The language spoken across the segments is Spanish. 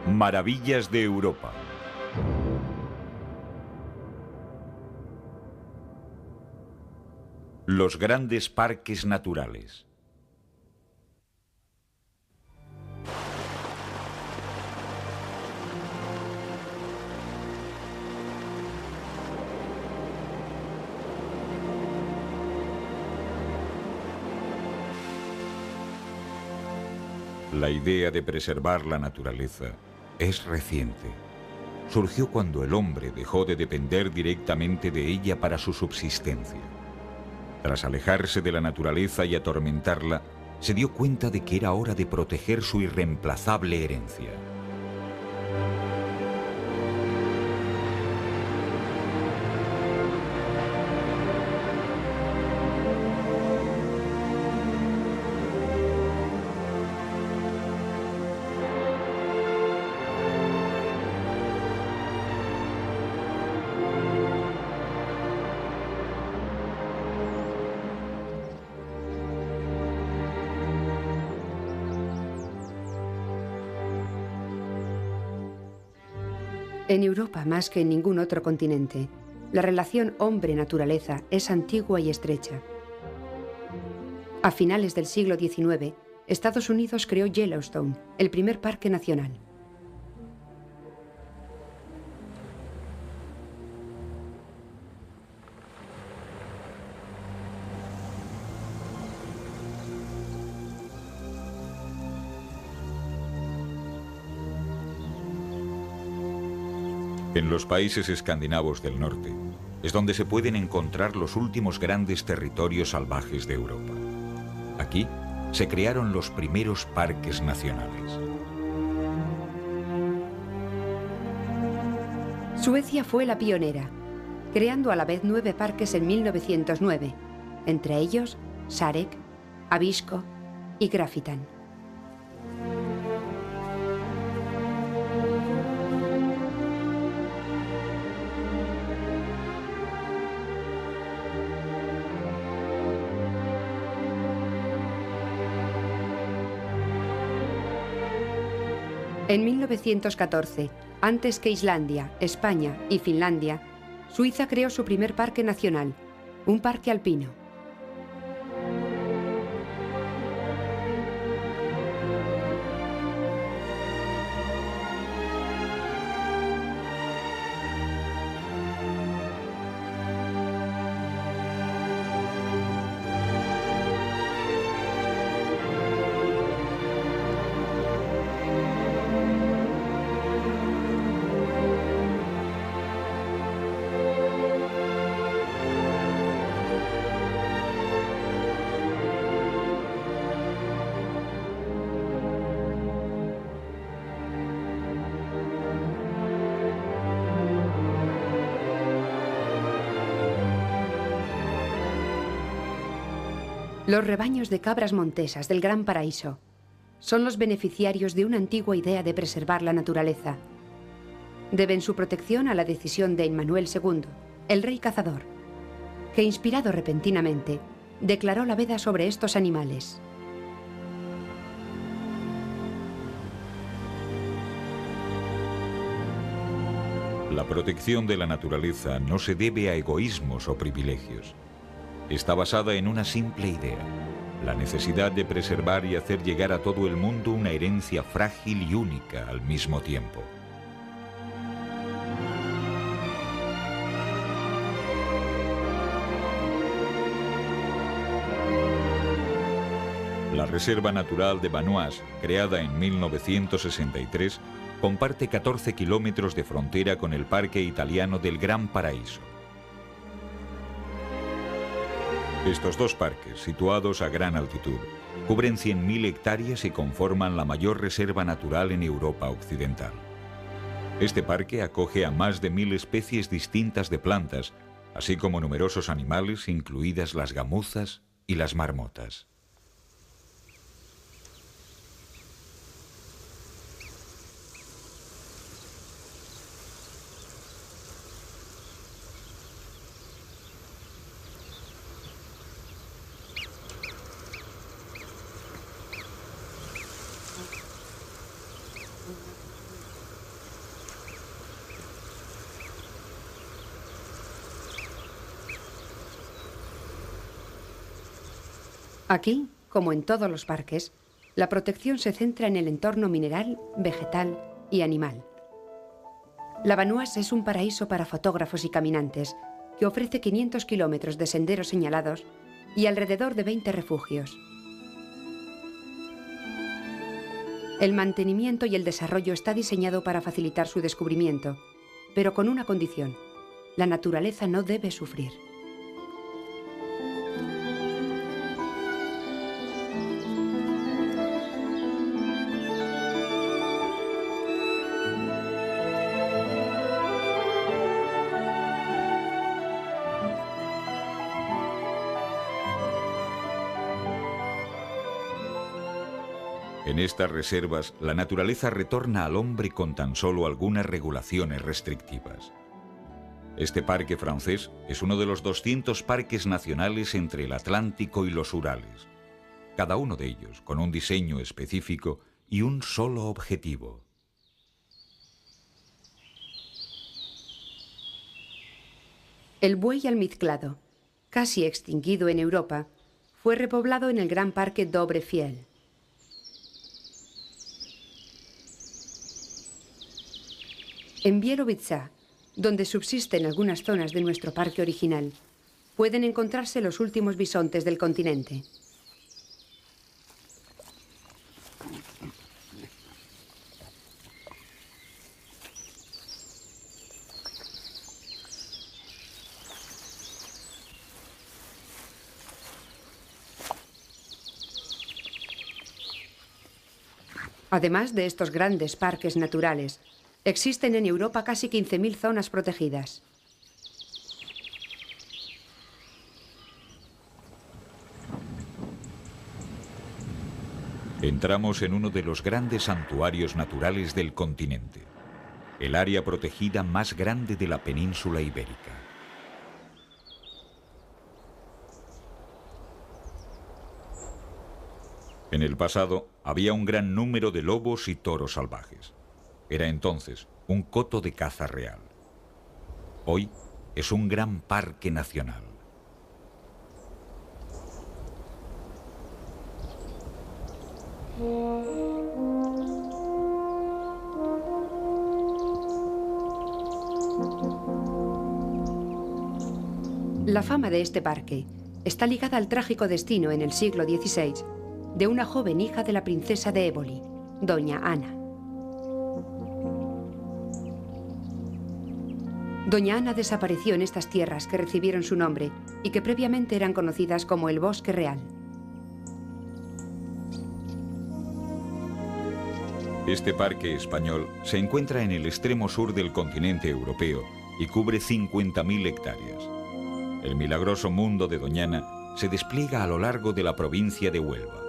Maravillas de Europa. Los grandes parques naturales. La idea de preservar la naturaleza es reciente. Surgió cuando el hombre dejó de depender directamente de ella para su subsistencia. Tras alejarse de la naturaleza y atormentarla, se dio cuenta de que era hora de proteger su irreemplazable herencia. En Europa, más que en ningún otro continente, la relación hombre-naturaleza es antigua y estrecha. A finales del siglo XIX, Estados Unidos creó Yellowstone, el primer parque nacional. En los países escandinavos del norte es donde se pueden encontrar los últimos grandes territorios salvajes de Europa. Aquí se crearon los primeros parques nacionales. Suecia fue la pionera, creando a la vez 9 parques en 1909, entre ellos Sarek, Abisko y Grafitan. En 1914, antes que Islandia, España y Finlandia, Suiza creó su primer parque nacional, un parque alpino. Los rebaños de cabras montesas del Gran Paraíso son los beneficiarios de una antigua idea de preservar la naturaleza. Deben su protección a la decisión de Emmanuel II, el rey cazador, que, inspirado repentinamente, declaró la veda sobre estos animales. La protección de la naturaleza no se debe a egoísmos o privilegios. Está basada en una simple idea: la necesidad de preservar y hacer llegar a todo el mundo una herencia frágil y única al mismo tiempo. La La Reserva Natural de Vanoise, creada en 1963, comparte 14 kilómetros de frontera con el Parque Italiano del Gran Paraíso. Estos dos parques, situados a gran altitud, cubren 100.000 hectáreas y conforman la mayor reserva natural en Europa Occidental. Este parque acoge a más de 1.000 especies distintas de plantas, así como numerosos animales, incluidas las gamuzas y las marmotas. Aquí, como en todos los parques, la protección se centra en el entorno mineral, vegetal y animal. La Vanoise es un paraíso para fotógrafos y caminantes que ofrece 500 kilómetros de senderos señalados y alrededor de 20 refugios. El mantenimiento y el desarrollo está diseñado para facilitar su descubrimiento, pero con una condición: la naturaleza no debe sufrir. En estas reservas, la naturaleza retorna al hombre con tan solo algunas regulaciones restrictivas. Este parque francés es uno de los 200 parques nacionales entre el Atlántico y los Urales, cada uno de ellos con un diseño específico y un solo objetivo: El buey almizclado, casi extinguido en Europa, fue repoblado en el gran parque Dovrefjell. En Bielowieża, donde subsisten algunas zonas de nuestro parque original, pueden encontrarse los últimos bisontes del continente. Además de estos grandes parques naturales, existen en Europa casi 15.000 zonas protegidas. Entramos en uno de los grandes santuarios naturales del continente, el área protegida más grande de la península ibérica. En el pasado había un gran número de lobos y toros salvajes. Era entonces un coto de caza real. Hoy es un gran parque nacional. La fama de este parque está ligada al trágico destino en el siglo XVI de una joven hija de la princesa de Éboli, doña Ana. Doña Ana desapareció en estas tierras que recibieron su nombre y que previamente eran conocidas como el Bosque Real. Este parque español se encuentra en el extremo sur del continente europeo y cubre 50.000 hectáreas. El milagroso mundo de Doñana se despliega a lo largo de la provincia de Huelva.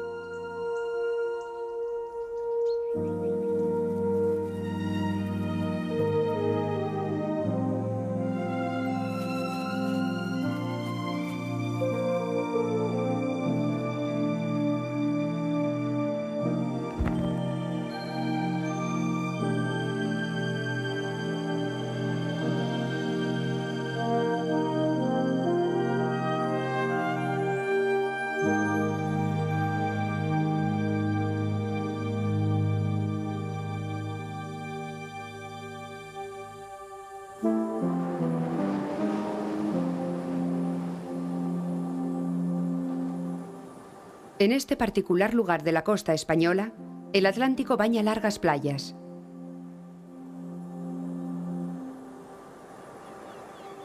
En este particular lugar de la costa española, el Atlántico baña largas playas.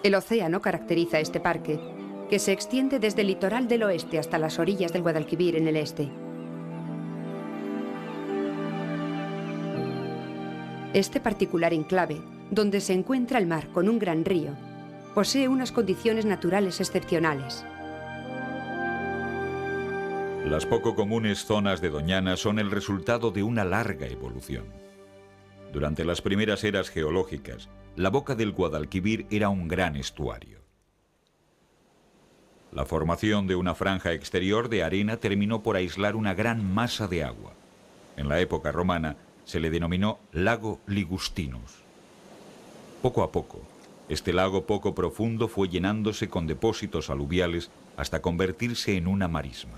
El océano caracteriza este parque, que se extiende desde el litoral del oeste hasta las orillas del Guadalquivir en el este. Este particular enclave, donde se encuentra el mar con un gran río, posee unas condiciones naturales excepcionales. Las poco comunes zonas de Doñana son el resultado de una larga evolución. Durante las primeras eras geológicas, la boca del Guadalquivir era un gran estuario. La formación de una franja exterior de arena terminó por aislar una gran masa de agua. En la época romana se le denominó Lago Ligustinus. Poco a poco, este lago poco profundo fue llenándose con depósitos aluviales hasta convertirse en una marisma.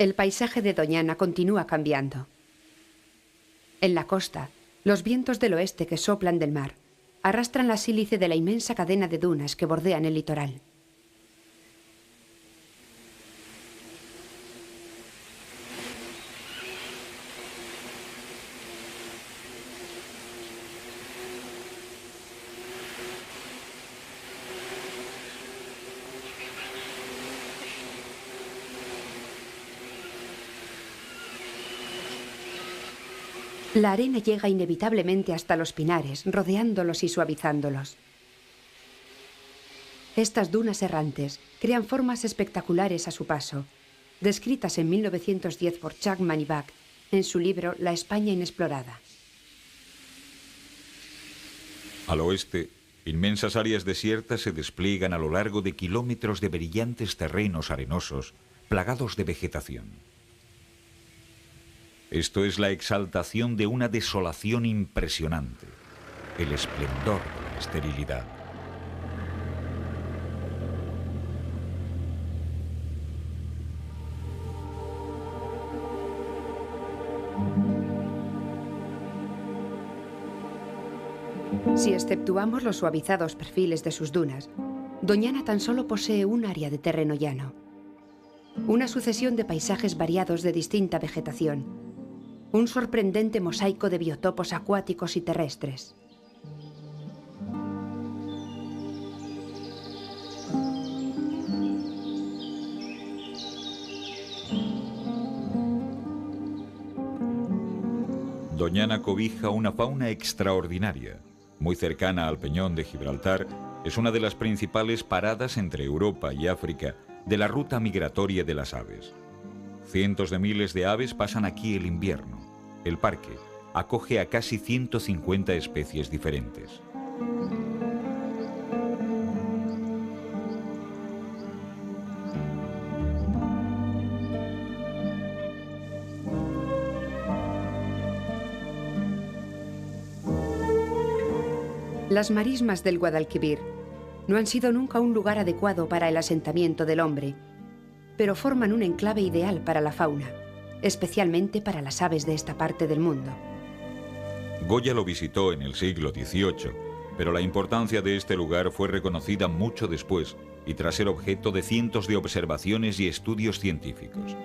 El paisaje de Doñana continúa cambiando. En la costa, los vientos del oeste que soplan del mar arrastran la sílice de la inmensa cadena de dunas que bordean el litoral. La arena llega inevitablemente hasta los pinares, rodeándolos y suavizándolos. Estas dunas errantes crean formas espectaculares a su paso, descritas en 1910 por Chapman y Bach en su libro La España inexplorada. Al oeste, inmensas áreas desiertas se despliegan a lo largo de kilómetros de brillantes terrenos arenosos, plagados de vegetación. Esto es la exaltación de una desolación impresionante, el esplendor de la esterilidad. Si exceptuamos los suavizados perfiles de sus dunas, Doñana tan solo posee un área de terreno llano. Una sucesión de paisajes variados de distinta vegetación. Un sorprendente mosaico de biotopos acuáticos y terrestres. Doñana cobija una fauna extraordinaria. Muy cercana al Peñón de Gibraltar, es una de las principales paradas entre Europa y África de la ruta migratoria de las aves. Cientos de miles de aves pasan aquí el invierno. El parque acoge a casi 150 especies diferentes. Las marismas del Guadalquivir no han sido nunca un lugar adecuado para el asentamiento del hombre, pero forman un enclave ideal para la fauna, especialmente para las aves de esta parte del mundo. Goya lo visitó en el siglo XVIII, pero la importancia de este lugar fue reconocida mucho después y tras ser objeto de cientos de observaciones y estudios científicos.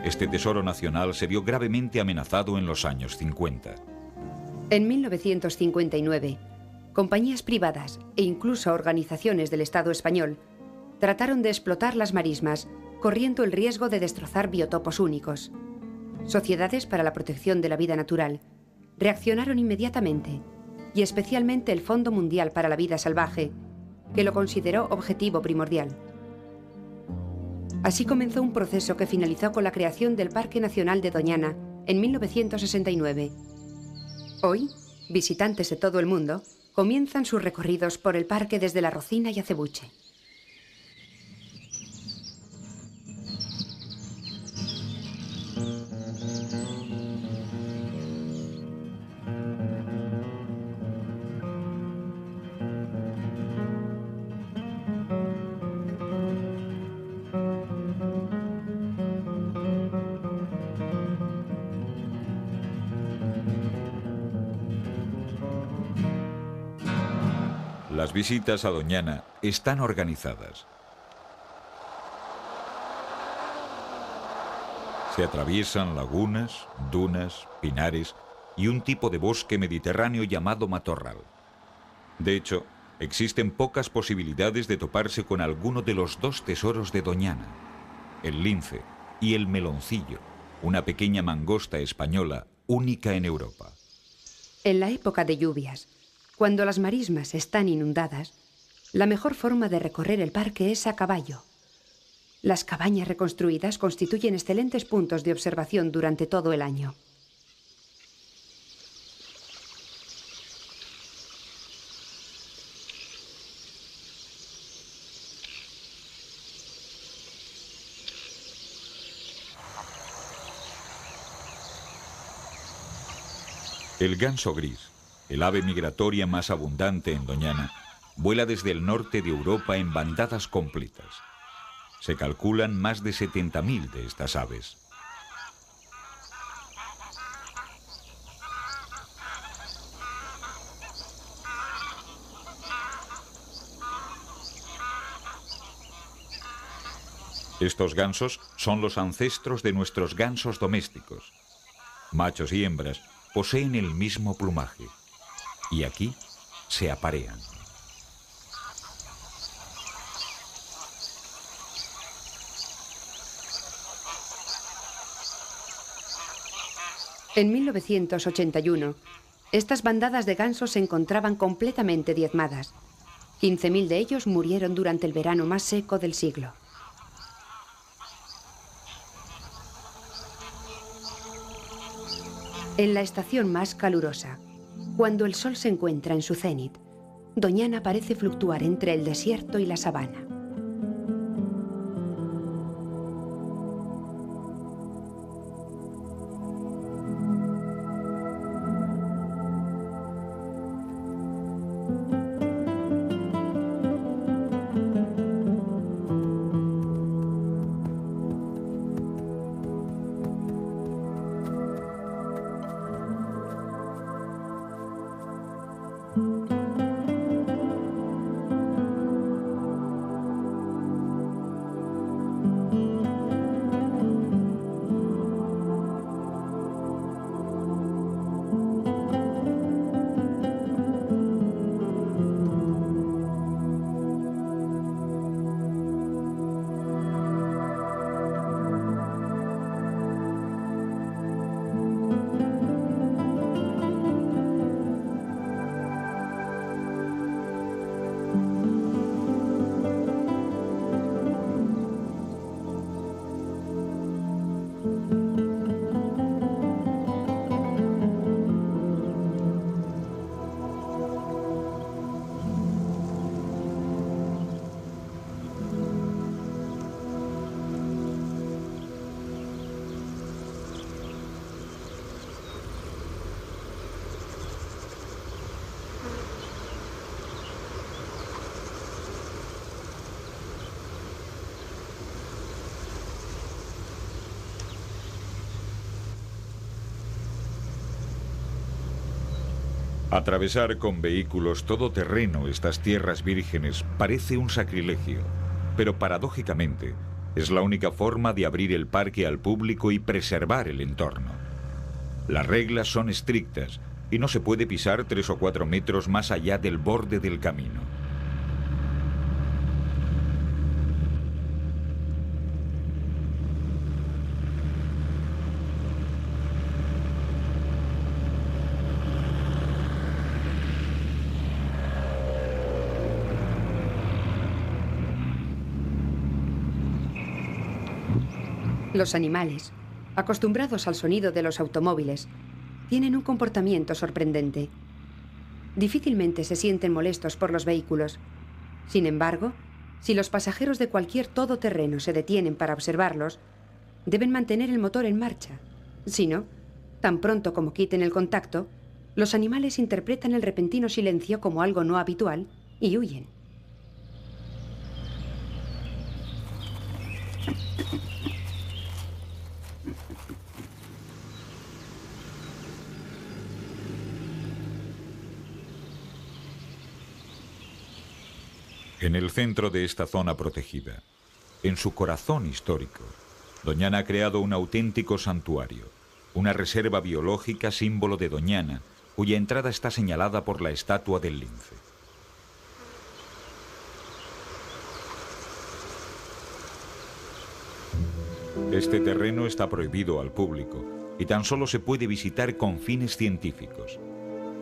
Este tesoro nacional se vio gravemente amenazado en los años 50. En 1959, compañías privadas e incluso organizaciones del Estado español trataron de explotar las marismas, corriendo el riesgo de destrozar biotopos únicos. Sociedades para la protección de la vida natural reaccionaron inmediatamente, y especialmente el Fondo Mundial para la Vida Salvaje, que lo consideró objetivo primordial. Así comenzó un proceso que finalizó con la creación del Parque Nacional de Doñana en 1969. Hoy, visitantes de todo el mundo comienzan sus recorridos por el parque desde La Rocina y Acebuche. Las visitas a Doñana están organizadas. Se atraviesan lagunas, dunas, pinares y un tipo de bosque mediterráneo llamado matorral. De hecho, existen pocas posibilidades de toparse con alguno de los dos tesoros de Doñana, el lince y el meloncillo, una pequeña mangosta española única en Europa. En la época de lluvias, cuando las marismas están inundadas, la mejor forma de recorrer el parque es a caballo. Las cabañas reconstruidas constituyen excelentes puntos de observación durante todo el año. El ganso gris, el ave migratoria más abundante en Doñana, vuela desde el norte de Europa en bandadas completas. Se calculan más de 70.000 de estas aves. Estos gansos son los ancestros de nuestros gansos domésticos. Machos y hembras poseen el mismo plumaje y aquí se aparean. En 1981, estas bandadas de gansos se encontraban completamente diezmadas. 15.000 de ellos murieron durante el verano más seco del siglo. En la estación más calurosa, cuando el sol se encuentra en su cenit, Doñana parece fluctuar entre el desierto y la sabana. Atravesar con vehículos todoterreno estas tierras vírgenes parece un sacrilegio, pero paradójicamente es la única forma de abrir el parque al público y preservar el entorno. Las reglas son estrictas y no se puede pisar 3 o 4 metros más allá del borde del camino. Los animales, acostumbrados al sonido de los automóviles, tienen un comportamiento sorprendente. Difícilmente se sienten molestos por los vehículos. Sin embargo, si los pasajeros de cualquier todoterreno se detienen para observarlos, deben mantener el motor en marcha. Si no, tan pronto como quiten el contacto, los animales interpretan el repentino silencio como algo no habitual y huyen. En el centro de esta zona protegida, en su corazón histórico, Doñana ha creado un auténtico santuario, una reserva biológica símbolo de Doñana, cuya entrada está señalada por la estatua del lince. Este terreno está prohibido al público y tan solo se puede visitar con fines científicos.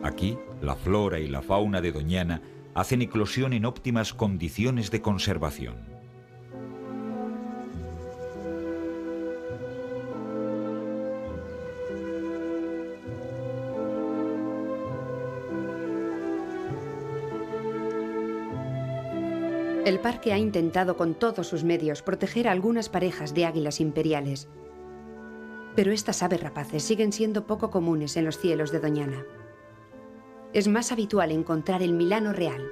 Aquí, la flora y la fauna de Doñana hacen eclosión en óptimas condiciones de conservación. El parque ha intentado con todos sus medios proteger a algunas parejas de águilas imperiales. Pero estas aves rapaces siguen siendo poco comunes en los cielos de Doñana. Es más habitual encontrar el milano real,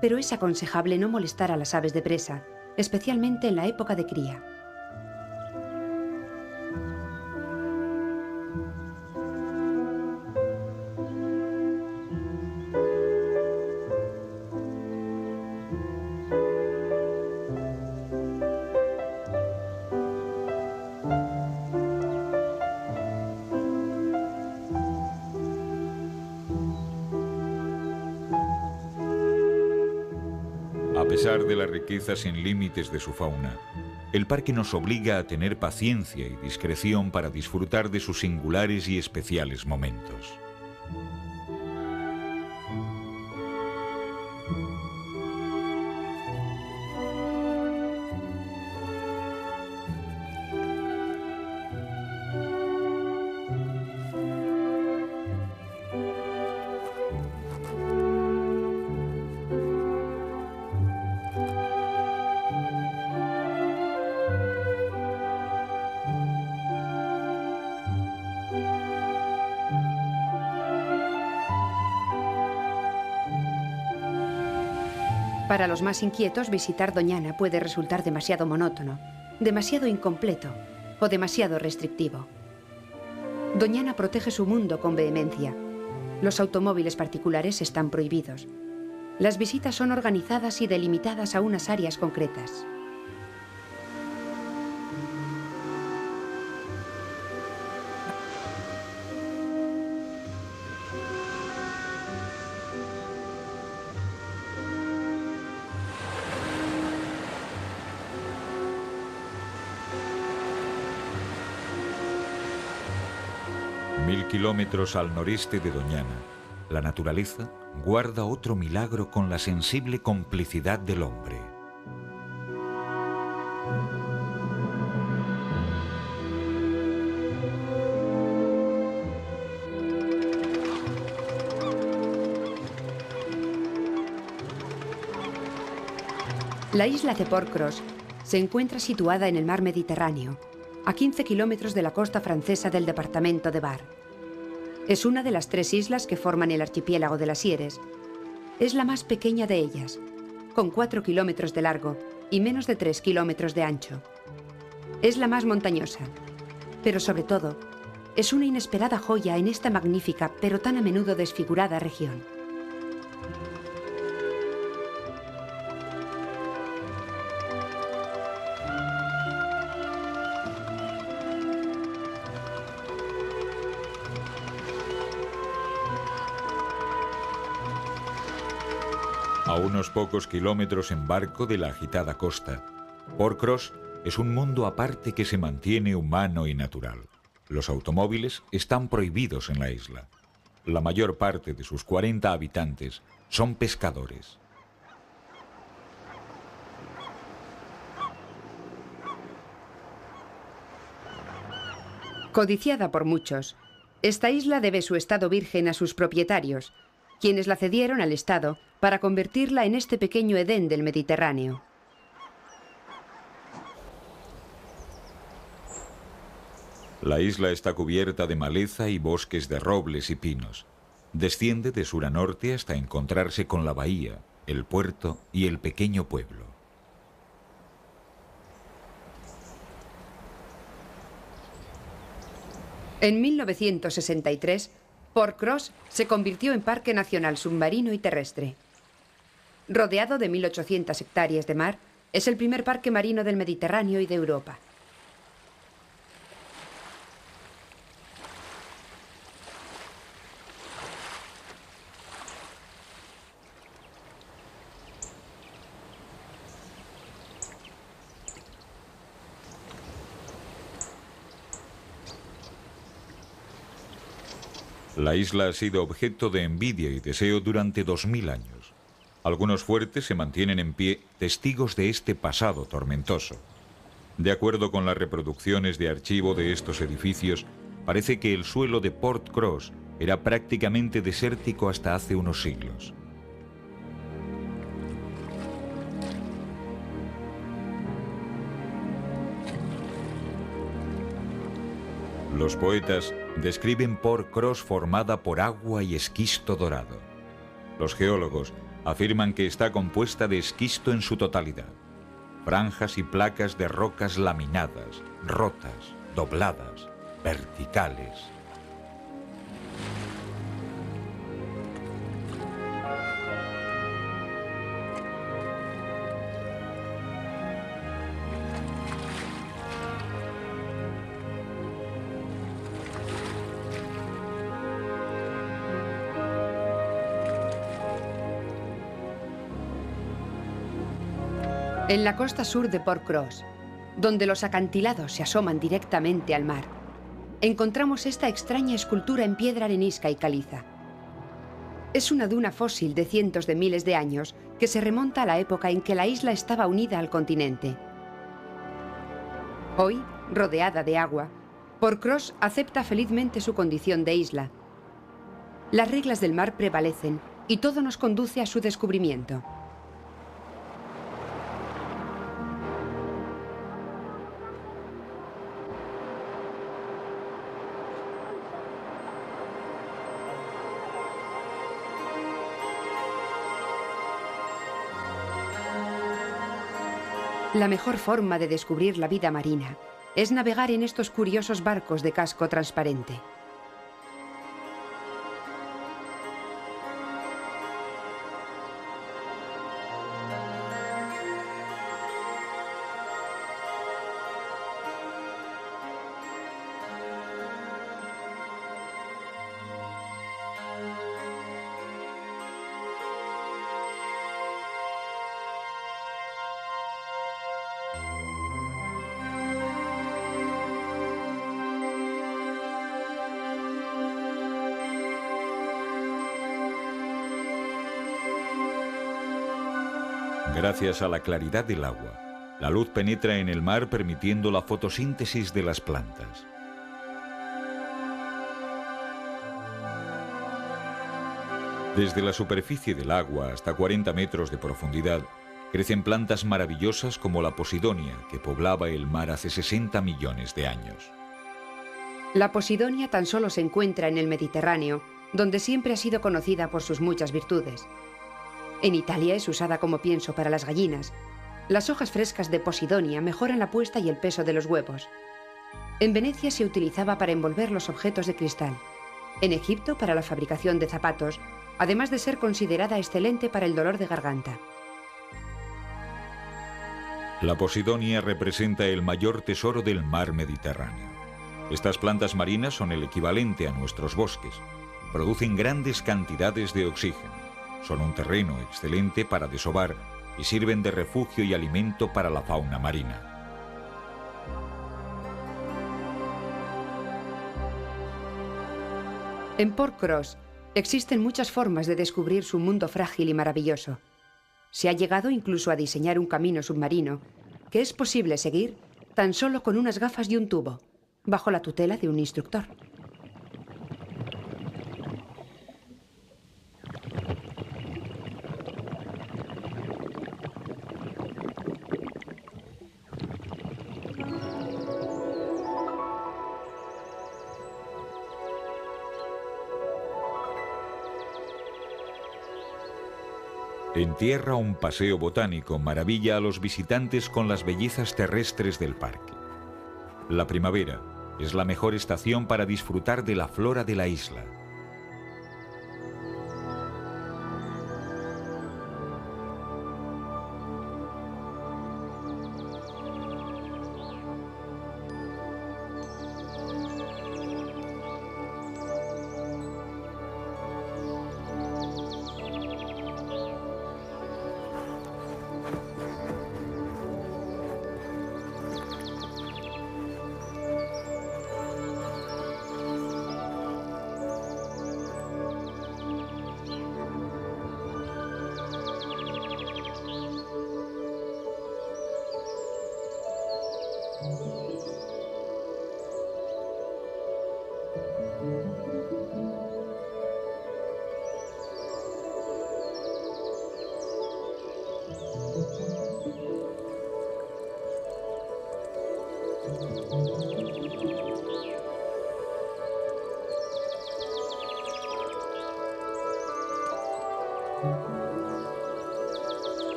pero es aconsejable no molestar a las aves de presa, especialmente en la época de cría. A pesar de la riqueza sin límites de su fauna, el parque nos obliga a tener paciencia y discreción para disfrutar de sus singulares y especiales momentos. Para los más inquietos, visitar Doñana puede resultar demasiado monótono, demasiado incompleto o demasiado restrictivo. Doñana protege su mundo con vehemencia. Los automóviles particulares están prohibidos. Las visitas son organizadas y delimitadas a unas áreas concretas. Mil kilómetros al noreste de Doñana, la naturaleza guarda otro milagro con la sensible complicidad del hombre. La isla de Port-Cros se encuentra situada en el mar Mediterráneo, a 15 kilómetros de la costa francesa del departamento de Var. Es una de las 3 islas que forman el archipiélago de las Sierres. Es la más pequeña de ellas, con 4 kilómetros de largo y menos de 3 kilómetros de ancho. Es la más montañosa, pero sobre todo, es una inesperada joya en esta magnífica pero tan a menudo desfigurada región. A unos pocos kilómetros en barco de la agitada costa, Port-Cros es un mundo aparte que se mantiene humano y natural. Los automóviles están prohibidos en la isla. La mayor parte de sus 40 habitantes son pescadores. Codiciada por muchos, esta isla debe su estado virgen a sus propietarios, quienes la cedieron al Estado para convertirla en este pequeño Edén del Mediterráneo. La isla está cubierta de maleza y bosques de robles y pinos. Desciende de sur a norte hasta encontrarse con la bahía, el puerto y el pequeño pueblo. En 1963, Port-Cros se convirtió en Parque Nacional Submarino y Terrestre. Rodeado de 1.800 hectáreas de mar, es el primer parque marino del Mediterráneo y de Europa. La isla ha sido objeto de envidia y deseo durante 2000 años. Algunos fuertes se mantienen en pie, testigos de este pasado tormentoso. De acuerdo con las reproducciones de archivo de estos edificios, parece que el suelo de Port Cross era prácticamente desértico hasta hace unos siglos. Los poetas describen Port Cross formada por agua y esquisto dorado. Los geólogos afirman que está compuesta de esquisto en su totalidad. Franjas y placas de rocas laminadas, rotas, dobladas, verticales. En la costa sur de Port Cross, donde los acantilados se asoman directamente al mar, encontramos esta extraña escultura en piedra arenisca y caliza. Es una duna fósil de cientos de miles de años que se remonta a la época en que la isla estaba unida al continente. Hoy, rodeada de agua, Port Cross acepta felizmente su condición de isla. Las reglas del mar prevalecen y todo nos conduce a su descubrimiento. La mejor forma de descubrir la vida marina es navegar en estos curiosos barcos de casco transparente. Gracias a la claridad del agua, la luz penetra en el mar permitiendo la fotosíntesis de las plantas. Desde la superficie del agua hasta 40 metros de profundidad, crecen plantas maravillosas como la Posidonia, que poblaba el mar hace 60 millones de años. La Posidonia tan solo se encuentra en el Mediterráneo, donde siempre ha sido conocida por sus muchas virtudes. En Italia es usada como pienso para las gallinas. Las hojas frescas de Posidonia mejoran la puesta y el peso de los huevos. En Venecia se utilizaba para envolver los objetos de cristal. En Egipto para la fabricación de zapatos, además de ser considerada excelente para el dolor de garganta. La Posidonia representa el mayor tesoro del mar Mediterráneo. Estas plantas marinas son el equivalente a nuestros bosques. Producen grandes cantidades de oxígeno. Son un terreno excelente para desovar y sirven de refugio y alimento para la fauna marina. En Port Cross existen muchas formas de descubrir su mundo frágil y maravilloso. Se ha llegado incluso a diseñar un camino submarino que es posible seguir tan solo con unas gafas y un tubo, bajo la tutela de un instructor. En tierra, un paseo botánico maravilla a los visitantes con las bellezas terrestres del parque. La primavera es la mejor estación para disfrutar de la flora de la isla.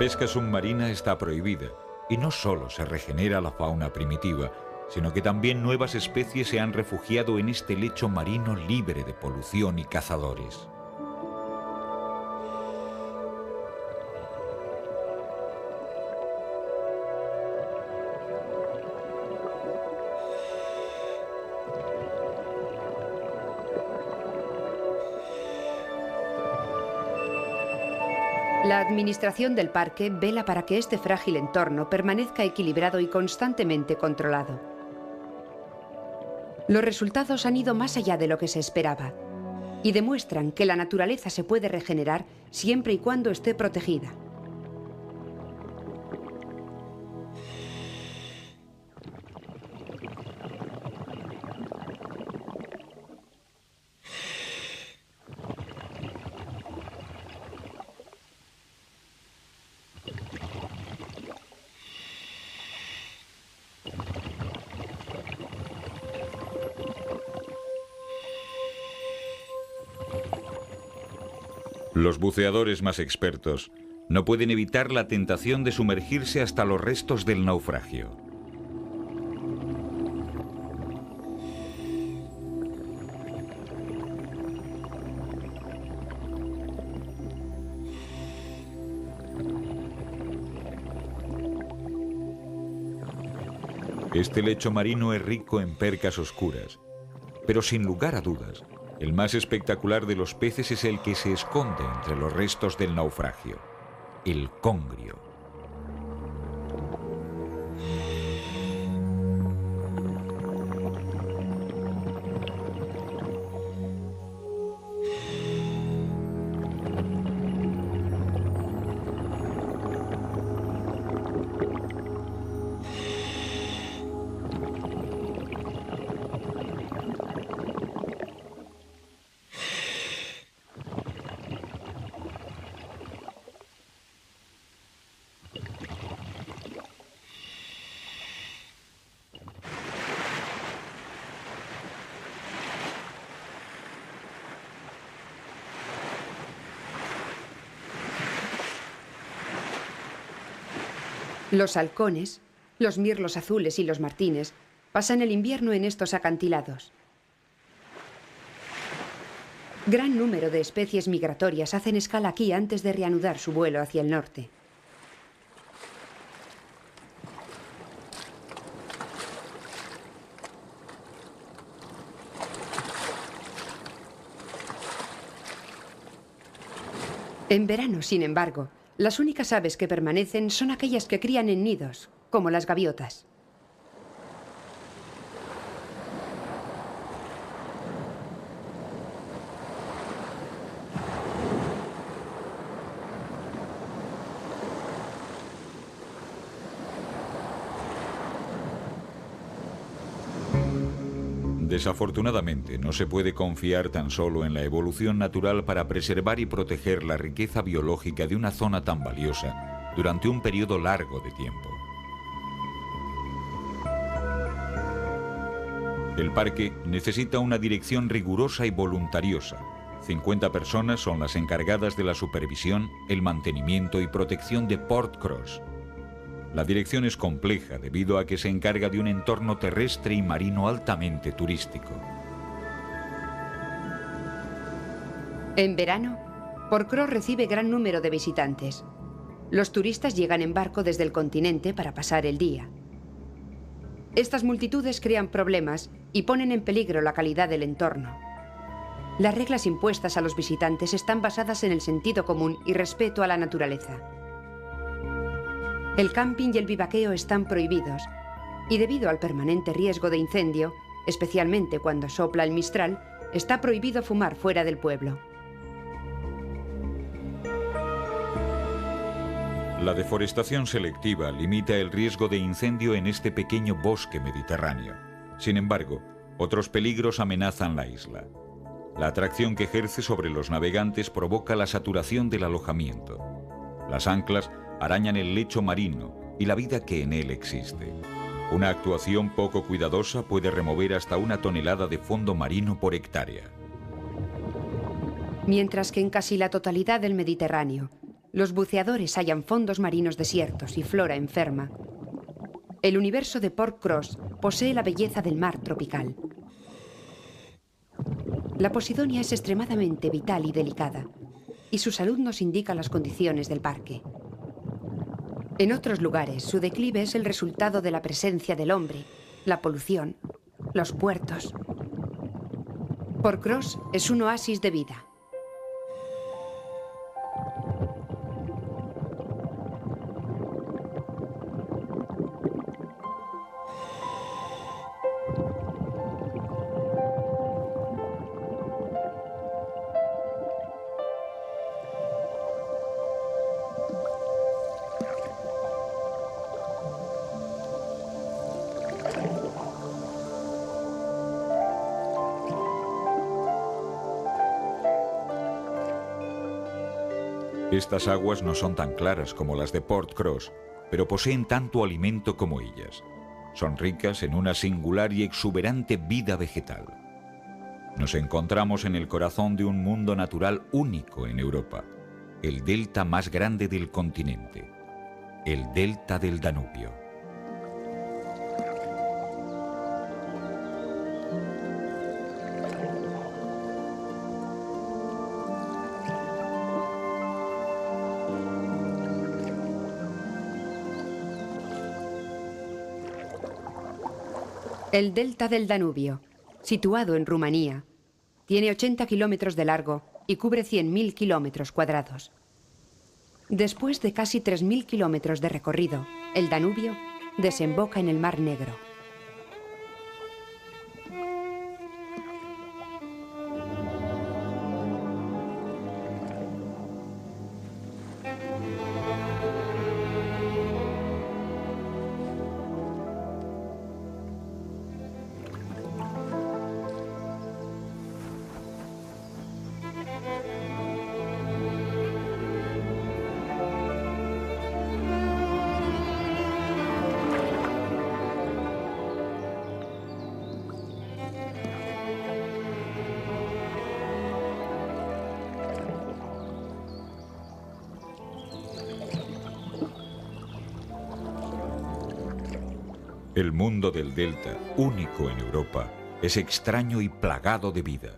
pesca submarina está prohibida y no solo se regenera la fauna primitiva, sino que también nuevas especies se han refugiado en este lecho marino libre de polución y cazadores. La administración del parque vela para que este frágil entorno permanezca equilibrado y constantemente controlado. Los resultados han ido más allá de lo que se esperaba y demuestran que la naturaleza se puede regenerar siempre y cuando esté protegida. Los buceadores más expertos no pueden evitar la tentación de sumergirse hasta los restos del naufragio. Este lecho marino es rico en percas oscuras, pero sin lugar a dudas, el más espectacular de los peces es el que se esconde entre los restos del naufragio, el congrio. Los halcones, los mirlos azules y los martines pasan el invierno en estos acantilados. Gran número de especies migratorias hacen escala aquí antes de reanudar su vuelo hacia el norte. En verano, sin embargo, las únicas aves que permanecen son aquellas que crían en nidos, como las gaviotas. Desafortunadamente, no se puede confiar tan solo en la evolución natural para preservar y proteger la riqueza biológica de una zona tan valiosa durante un periodo largo de tiempo. El parque necesita una dirección rigurosa y voluntariosa. 50 personas son las encargadas de la supervisión, el mantenimiento y protección de Portcross. La dirección es compleja debido a que se encarga de un entorno terrestre y marino altamente turístico. En verano, Portcross recibe gran número de visitantes. Los turistas llegan en barco desde el continente para pasar el día. Estas multitudes crean problemas y ponen en peligro la calidad del entorno. Las reglas impuestas a los visitantes están basadas en el sentido común y respeto a la naturaleza. El camping y el vivaqueo están prohibidos, y debido al permanente riesgo de incendio, especialmente cuando sopla el mistral, está prohibido fumar fuera del pueblo. La deforestación selectiva limita el riesgo de incendio en este pequeño bosque mediterráneo. Sin embargo, otros peligros amenazan la isla. La atracción que ejerce sobre los navegantes provoca la saturación del alojamiento. Las anclas arañan el lecho marino y la vida que en él existe. Una actuación poco cuidadosa puede remover hasta 1 tonelada de fondo marino por hectárea. Mientras que en casi la totalidad del Mediterráneo, Los buceadores hallan fondos marinos desiertos y flora enferma. El universo de Port Cross posee la belleza del mar tropical. La Posidonia es extremadamente vital y delicada, y su salud nos indica las condiciones del parque. En otros lugares, su declive es el resultado de la presencia del hombre, la polución, los puertos. Port Cross es un oasis de vida. Estas aguas no son tan claras como las de Port Cross, pero poseen tanto alimento como ellas. Son ricas en una singular y exuberante vida vegetal. Nos encontramos en el corazón de un mundo natural único en Europa, el delta más grande del continente, el delta del Danubio. El delta del Danubio, situado en Rumanía, tiene 80 kilómetros de largo y cubre 100.000 kilómetros cuadrados. Después de casi 3.000 kilómetros de recorrido, el Danubio desemboca en el Mar Negro. El mundo del delta, único en Europa, es extraño y plagado de vida.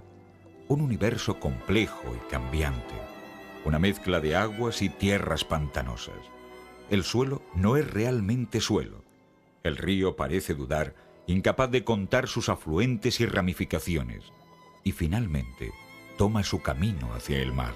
Un universo complejo y cambiante. Una mezcla de aguas y tierras pantanosas. El suelo no es realmente suelo. El río parece dudar, incapaz de contar sus afluentes y ramificaciones. Y finalmente, toma su camino hacia el mar.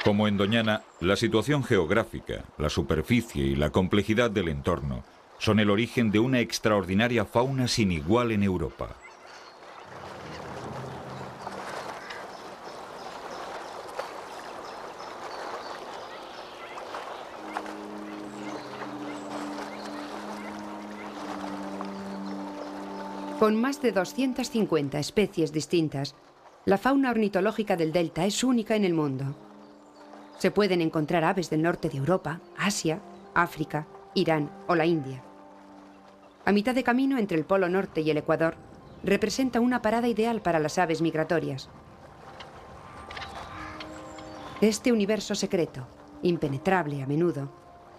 Como en Doñana, la situación geográfica, la superficie y la complejidad del entorno son el origen de una extraordinaria fauna sin igual en Europa. Con más de 250 especies distintas, la fauna ornitológica del delta es única en el mundo. Se pueden encontrar aves del norte de Europa, Asia, África, Irán o la India. A mitad de camino entre el Polo Norte y el Ecuador, representa una parada ideal para las aves migratorias. Este universo secreto, impenetrable a menudo,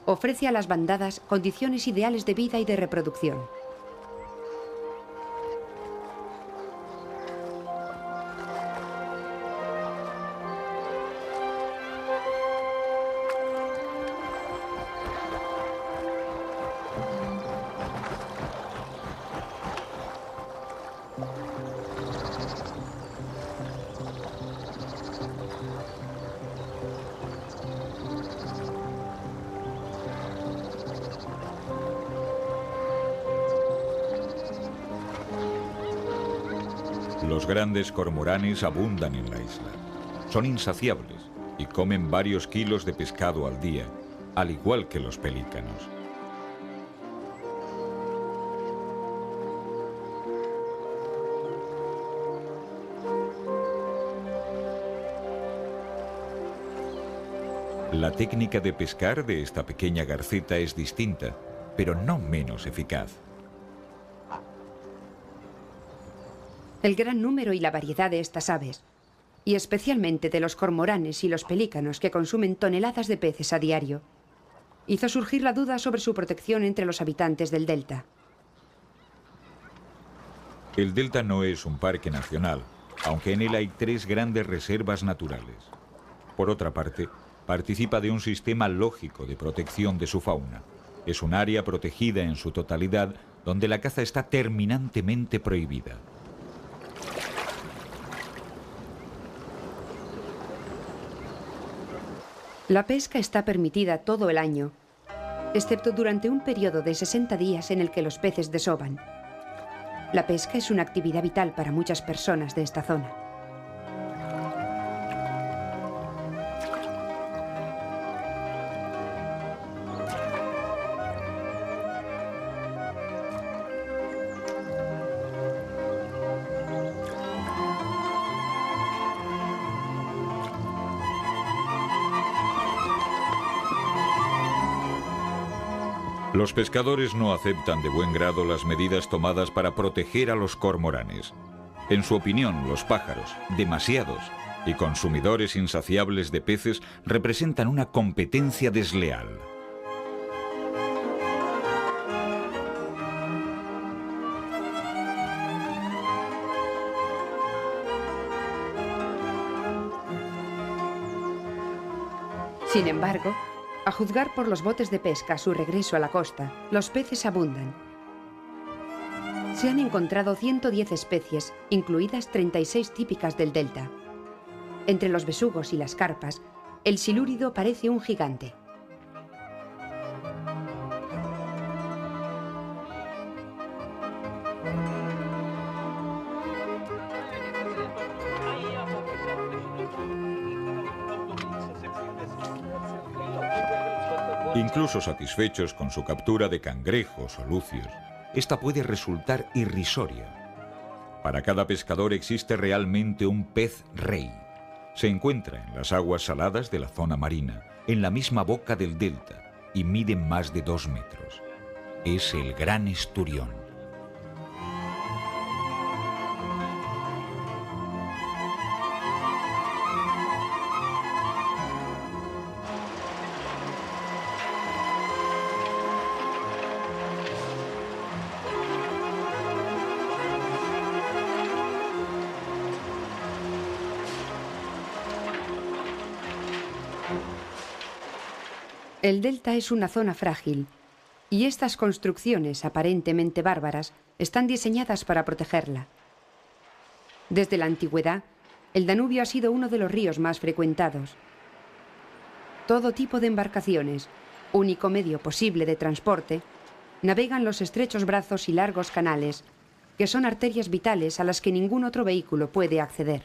ofrece a las bandadas condiciones ideales de vida y de reproducción. Los grandes cormoranes abundan en la isla. Son insaciables y comen varios kilos de pescado al día, al igual que los pelícanos. La técnica de pescar de esta pequeña garceta es distinta, pero no menos eficaz. El gran número y la variedad de estas aves, y especialmente de los cormoranes y los pelícanos que consumen toneladas de peces a diario, hizo surgir la duda sobre su protección entre los habitantes del delta. El delta no es un parque nacional, aunque en él hay 3 grandes reservas naturales. Por otra parte, participa de un sistema lógico de protección de su fauna. Es un área protegida en su totalidad, donde la caza está terminantemente prohibida. La pesca está permitida todo el año, excepto durante un periodo de 60 días en el que los peces desovan. La pesca es una actividad vital para muchas personas de esta zona. Los pescadores no aceptan de buen grado las medidas tomadas para proteger a los cormoranes. En su opinión, los pájaros, demasiados, y consumidores insaciables de peces representan una competencia desleal. Sin embargo, a juzgar por los botes de pesca a su regreso a la costa, los peces abundan. Se han encontrado 110 especies, incluidas 36 típicas del delta. Entre los besugos y las carpas, el silúrido parece un gigante. Incluso satisfechos con su captura de cangrejos o lucios, esta puede resultar irrisoria. Para cada pescador existe realmente un pez rey. Se encuentra en las aguas saladas de la zona marina, en la misma boca del delta, y mide más de 2 metros. Es el gran esturión. El delta es una zona frágil, y estas construcciones aparentemente bárbaras están diseñadas para protegerla. Desde la antigüedad, el Danubio ha sido uno de los ríos más frecuentados. Todo tipo de embarcaciones, único medio posible de transporte, navegan los estrechos brazos y largos canales, que son arterias vitales a las que ningún otro vehículo puede acceder.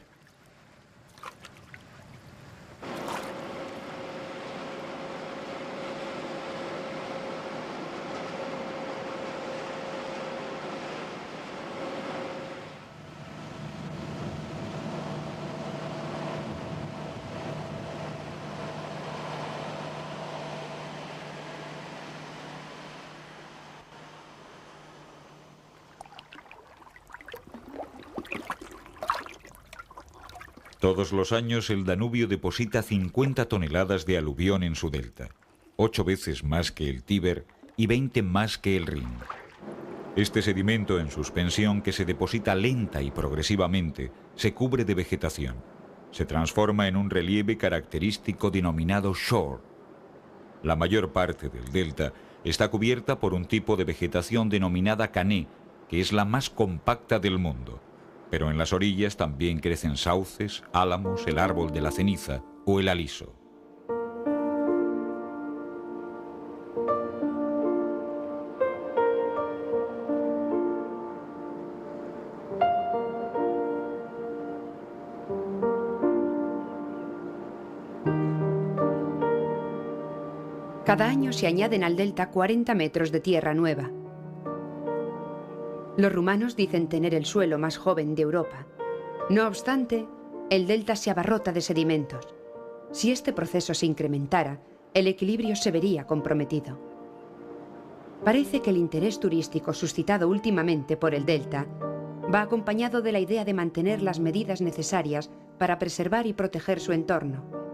Todos los años el Danubio deposita 50 toneladas de aluvión en su delta, 8 veces más que el Tíber y 20 más que el Rin. Este sedimento en suspensión, que se deposita lenta y progresivamente, se cubre de vegetación. Se transforma en un relieve característico denominado shore. La mayor parte del delta está cubierta por un tipo de vegetación denominada cané, que es la más compacta del mundo. Pero en las orillas también crecen sauces, álamos, el árbol de la ceniza o el aliso. Cada año se añaden al delta 40 metros de tierra nueva. Los rumanos dicen tener el suelo más joven de Europa. No obstante, el delta se abarrota de sedimentos. Si este proceso se incrementara, el equilibrio se vería comprometido. Parece que el interés turístico suscitado últimamente por el delta va acompañado de la idea de mantener las medidas necesarias para preservar y proteger su entorno.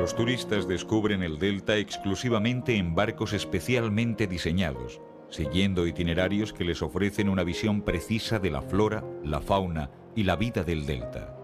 Los turistas descubren el delta exclusivamente en barcos especialmente diseñados, siguiendo itinerarios que les ofrecen una visión precisa de la flora, la fauna y la vida del delta.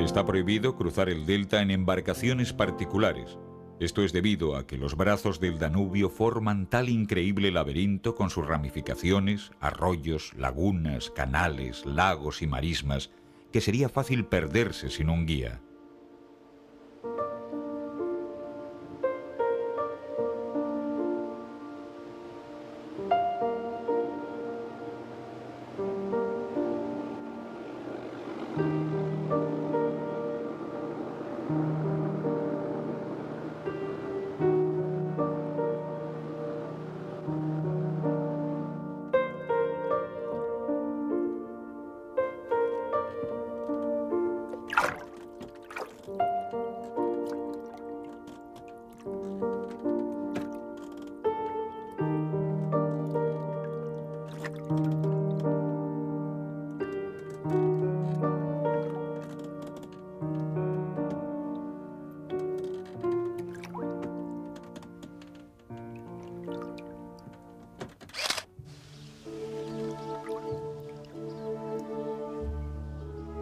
Está prohibido cruzar el delta en embarcaciones particulares. Esto es debido a que los brazos del Danubio forman tal increíble laberinto con sus ramificaciones, arroyos, lagunas, canales, lagos y marismas, que sería fácil perderse sin un guía.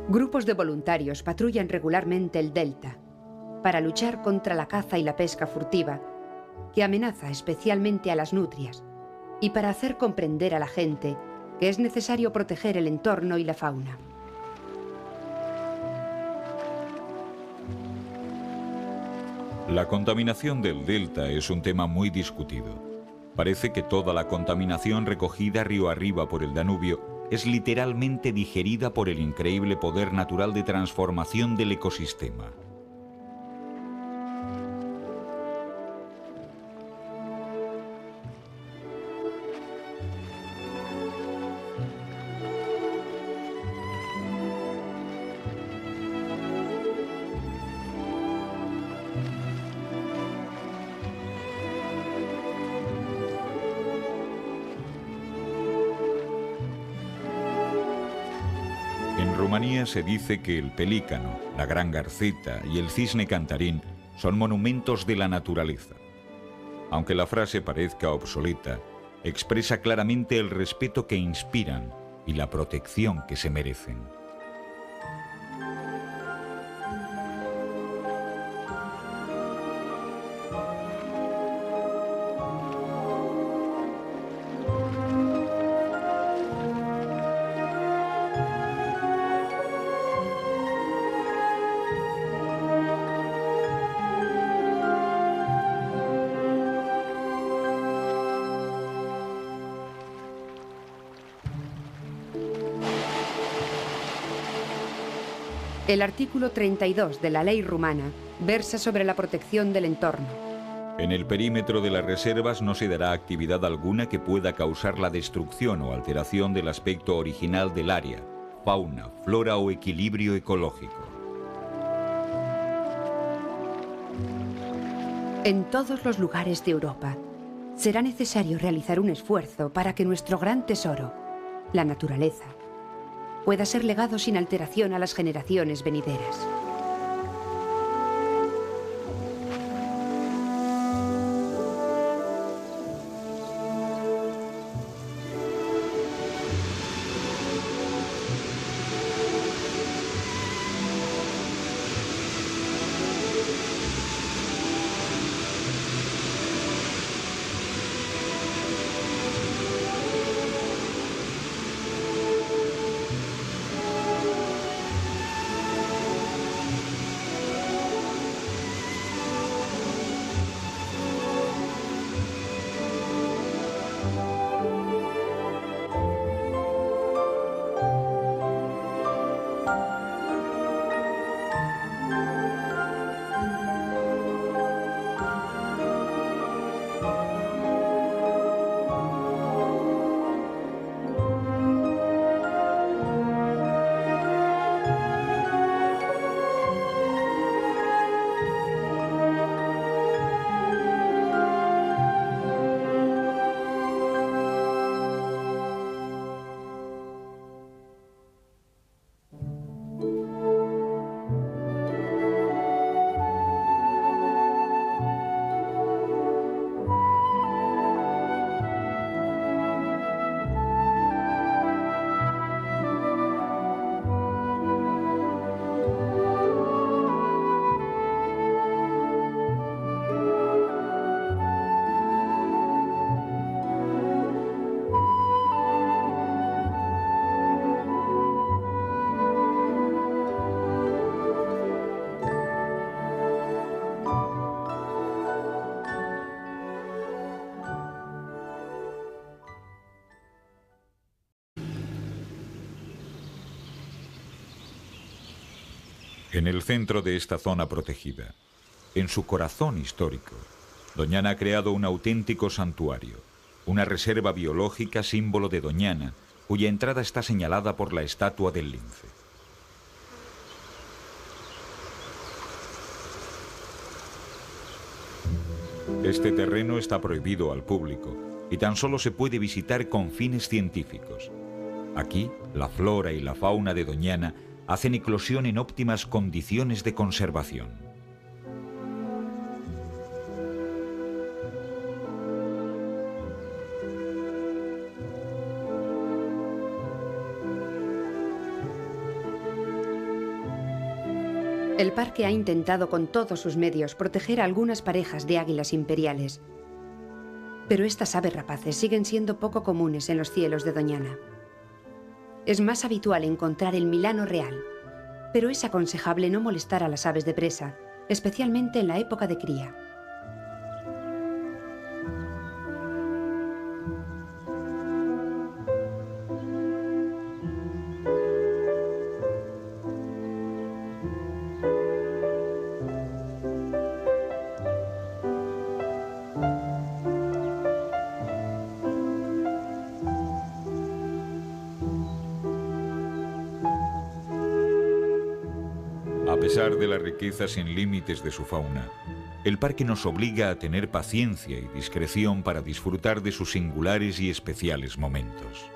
Grupos de voluntarios patrullan regularmente el delta para luchar contra la caza y la pesca furtiva, que amenaza especialmente a las nutrias, y para hacer comprender a la gente que es necesario proteger el entorno y la fauna. La contaminación del delta es un tema muy discutido. Parece que toda la contaminación recogida río arriba por el Danubio es literalmente digerida por el increíble poder natural de transformación del ecosistema. En Rumanía se dice que el pelícano, la gran garceta y el cisne cantarín son monumentos de la naturaleza. Aunque la frase parezca obsoleta, expresa claramente el respeto que inspiran y la protección que se merecen. El artículo 32 de la ley rumana versa sobre la protección del entorno. En el perímetro de las reservas no se dará actividad alguna que pueda causar la destrucción o alteración del aspecto original del área, fauna, flora o equilibrio ecológico. En todos los lugares de Europa será necesario realizar un esfuerzo para que nuestro gran tesoro, la naturaleza, pueda ser legado sin alteración a las generaciones venideras. En el centro de esta zona protegida, en su corazón histórico, Doñana ha creado un auténtico santuario, una reserva biológica símbolo de Doñana, cuya entrada está señalada por la estatua del lince. Este terreno está prohibido al público y tan solo se puede visitar con fines científicos. Aquí, la flora y la fauna de Doñana hacen eclosión en óptimas condiciones de conservación. El parque ha intentado con todos sus medios proteger a algunas parejas de águilas imperiales. Pero estas aves rapaces siguen siendo poco comunes en los cielos de Doñana. Es más habitual encontrar el milano real, pero es aconsejable no molestar a las aves de presa, especialmente en la época de cría. A pesar de la riqueza sin límites de su fauna, el parque nos obliga a tener paciencia y discreción para disfrutar de sus singulares y especiales momentos.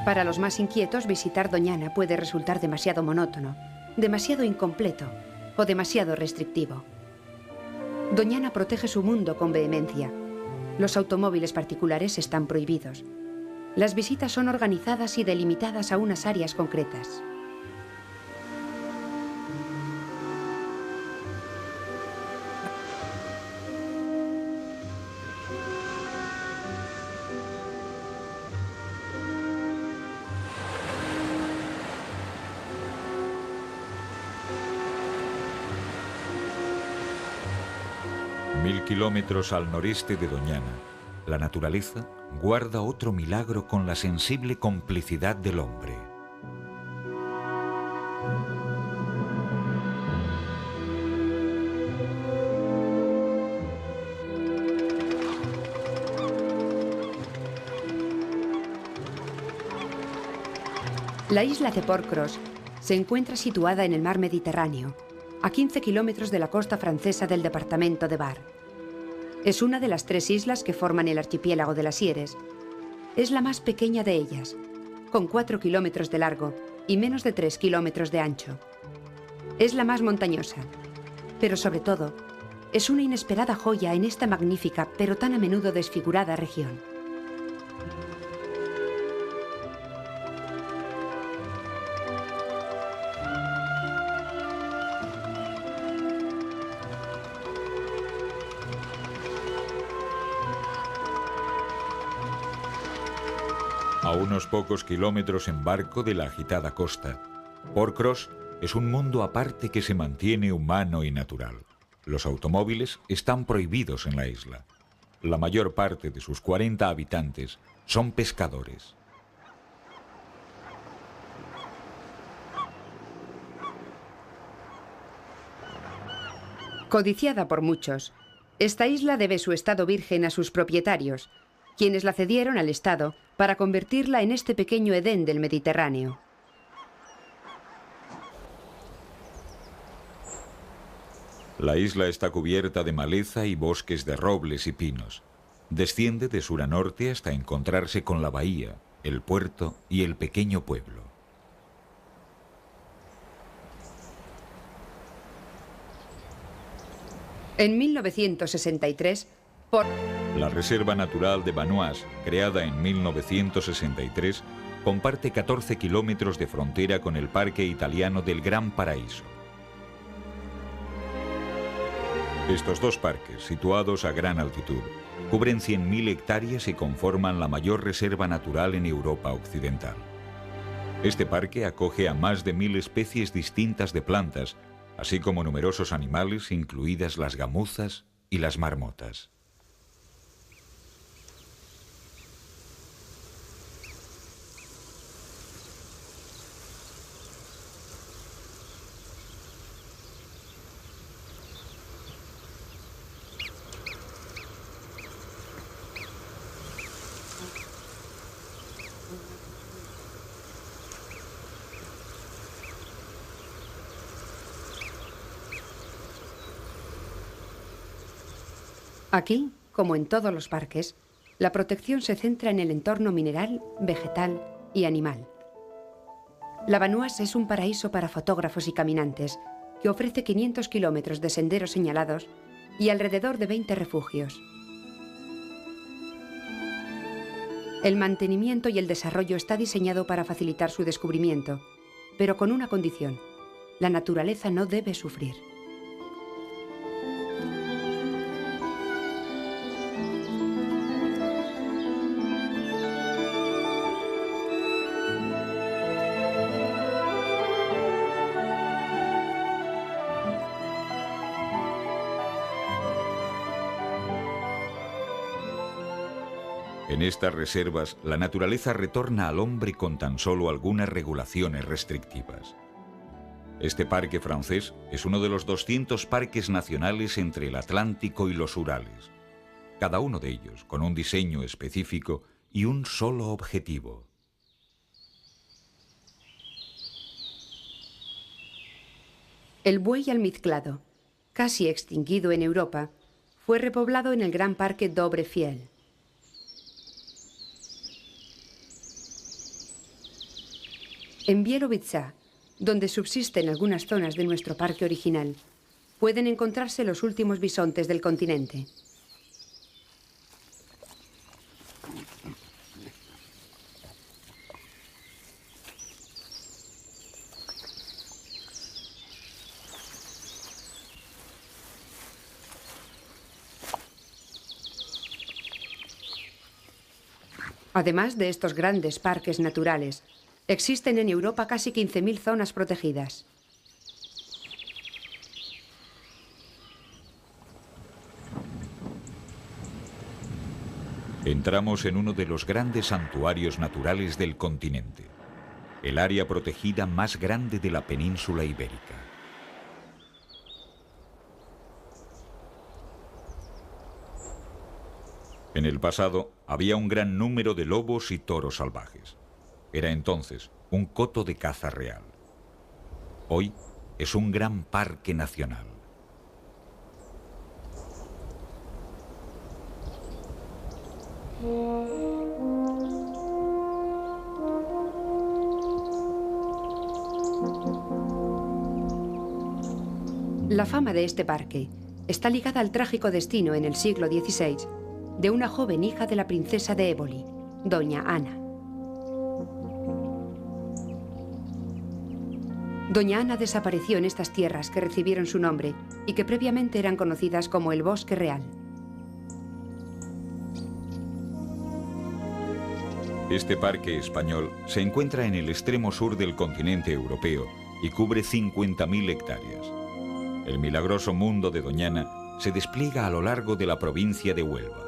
Para los más inquietos, visitar Doñana puede resultar demasiado monótono, demasiado incompleto o demasiado restrictivo. Doñana protege su mundo con vehemencia. Los automóviles particulares están prohibidos. Las visitas son organizadas y delimitadas a unas áreas concretas. Mil kilómetros al noreste de Doñana, la naturaleza guarda otro milagro con la sensible complicidad del hombre. La isla de Portcross se encuentra situada en el mar Mediterráneo, a 15 kilómetros de la costa francesa del departamento de Var. Es una de las 3 islas que forman el archipiélago de las Sierres. Es la más pequeña de ellas, con 4 kilómetros de largo y menos de 3 kilómetros de ancho. Es la más montañosa, pero sobre todo, es una inesperada joya en esta magnífica pero tan a menudo desfigurada región. A unos pocos kilómetros en barco de la agitada costa, Portcross es un mundo aparte que se mantiene humano y natural. Los automóviles están prohibidos en la isla. La mayor parte de sus 40 habitantes son pescadores. Codiciada por muchos, esta isla debe su estado virgen a sus propietarios, quienes la cedieron al Estado para convertirla en este pequeño Edén del Mediterráneo. La isla está cubierta de maleza y bosques de robles y pinos. Desciende de sur a norte hasta encontrarse con la bahía, el puerto y el pequeño pueblo. En 1963, La Reserva Natural de Vanoise, creada en 1963, comparte 14 kilómetros de frontera con el parque italiano del Gran Paraíso. Estos dos parques, situados a gran altitud, cubren 100.000 hectáreas y conforman la mayor reserva natural en Europa occidental. Este parque acoge a más de 1.000 especies distintas de plantas, así como numerosos animales, incluidas las gamuzas y las marmotas. Aquí, como en todos los parques, la protección se centra en el entorno mineral, vegetal y animal. La Banoise es un paraíso para fotógrafos y caminantes que ofrece 500 kilómetros de senderos señalados y alrededor de 20 refugios. El mantenimiento y el desarrollo está diseñado para facilitar su descubrimiento, pero con una condición: la naturaleza no debe sufrir. En estas reservas, la naturaleza retorna al hombre con tan solo algunas regulaciones restrictivas. Este parque francés es uno de los 200 parques nacionales entre el Atlántico y los Urales, cada uno de ellos con un diseño específico y un solo objetivo: El buey almizclado, casi extinguido en Europa, fue repoblado en el gran parque Dovrefjell. En Bielowieża, donde subsisten algunas zonas de nuestro parque original, pueden encontrarse los últimos bisontes del continente. Además de estos grandes parques naturales, existen en Europa casi 15.000 zonas protegidas. Entramos en uno de los grandes santuarios naturales del continente, el área protegida más grande de la península ibérica. En el pasado había un gran número de lobos y toros salvajes. Era entonces un coto de caza real. Hoy es un gran parque nacional. La fama de este parque está ligada al trágico destino en el siglo XVI de una joven hija de la princesa de Éboli, doña Ana. Doña Ana desapareció en estas tierras que recibieron su nombre y que previamente eran conocidas como el Bosque Real. Este parque español se encuentra en el extremo sur del continente europeo y cubre 50.000 hectáreas. El milagroso mundo de Doñana se despliega a lo largo de la provincia de Huelva.